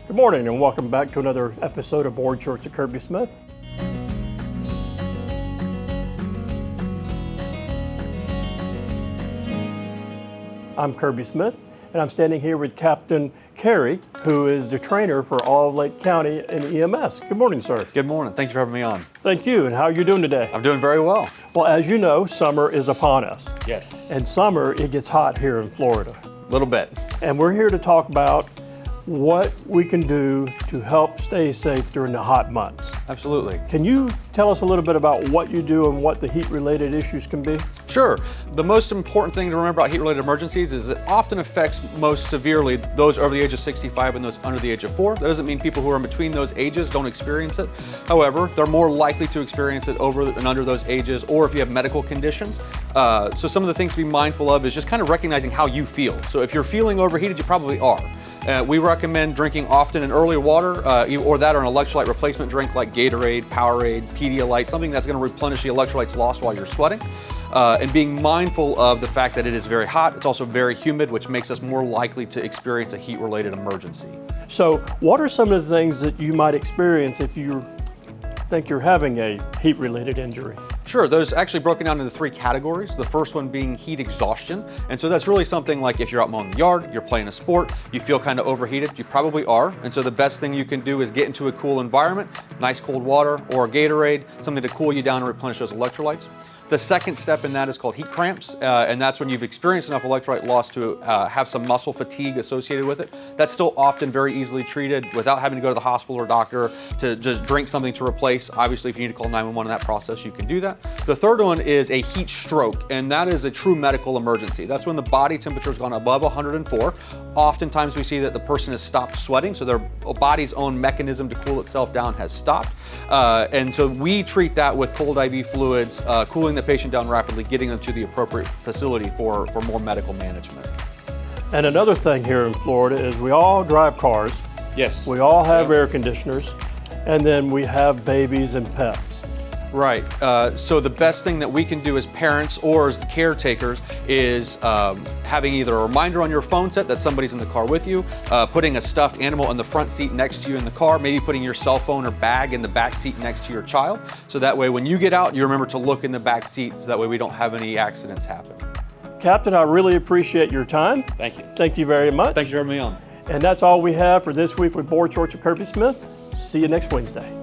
Good morning and welcome back to another episode of Board Shorts at Kirby Smith. I'm Kirby Smith and I'm standing here with Captain Kerry, who is the trainer for all of Lake County in EMS. Good morning, sir. Good morning. Thank you for having me on. Thank you. And how are you doing today? I'm doing very well. Well, as you know, summer is upon us. Yes. And summer, it gets hot here in Florida. A little bit. And we're here to talk about what we can do to help stay safe during the hot months. Absolutely. Can you tell us a little bit about what you do and what the heat-related issues can be? Sure. The most important thing to remember about heat-related emergencies is it often affects most severely those over the age of 65 and those under the age of 4. That doesn't mean people who are in between those ages don't experience it. However, they're more likely to experience it over and under those ages, or if you have medical conditions. So some of the things to be mindful of is just kind of recognizing how you feel. So if you're feeling overheated, you probably are. We recommend drinking often and early water, or that or an electrolyte replacement drink like Gatorade, Powerade, Pedialyte, something that's going to replenish the electrolytes lost while you're sweating. And being mindful of the fact that it is very hot, it's also very humid, which makes us more likely to experience a heat-related emergency. So what are some of the things that you might experience if you think you're having a heat-related injury? Sure, those actually broken down into 3 categories. The first one being heat exhaustion. And so that's really something like if you're out mowing the yard, you're playing a sport, you feel kind of overheated, you probably are. And so the best thing you can do is get into a cool environment, nice cold water or a Gatorade, something to cool you down and replenish those electrolytes. The second step in that is called heat cramps, and that's when you've experienced enough electrolyte loss to have some muscle fatigue associated with it. That's still often very easily treated without having to go to the hospital or doctor to just drink something to replace. Obviously, if you need to call 911 in that process, you can do that. The third one is a heat stroke, and that is a true medical emergency. That's when the body temperature has gone above 104. Oftentimes we see that the person has stopped sweating, so their body's own mechanism to cool itself down has stopped. And so we treat that with cold IV fluids, cooling the patient down rapidly, getting them to the appropriate facility for more medical management. And another thing here in Florida is we all drive cars. Yes. We all have air conditioners, and then we have babies and pets. Right. So the best thing that we can do as parents or as caretakers is having either a reminder on your phone set that somebody's in the car with you, putting a stuffed animal in the front seat next to you in the car, maybe putting your cell phone or bag in the back seat next to your child. So that way when you get out, you remember to look in the back seat so that way we don't have any accidents happen. Captain, I really appreciate your time. Thank you. Thank you very much. Thank you for having me on. And that's all we have for this week with Board Shorts of Kirby Smith. See you next Wednesday.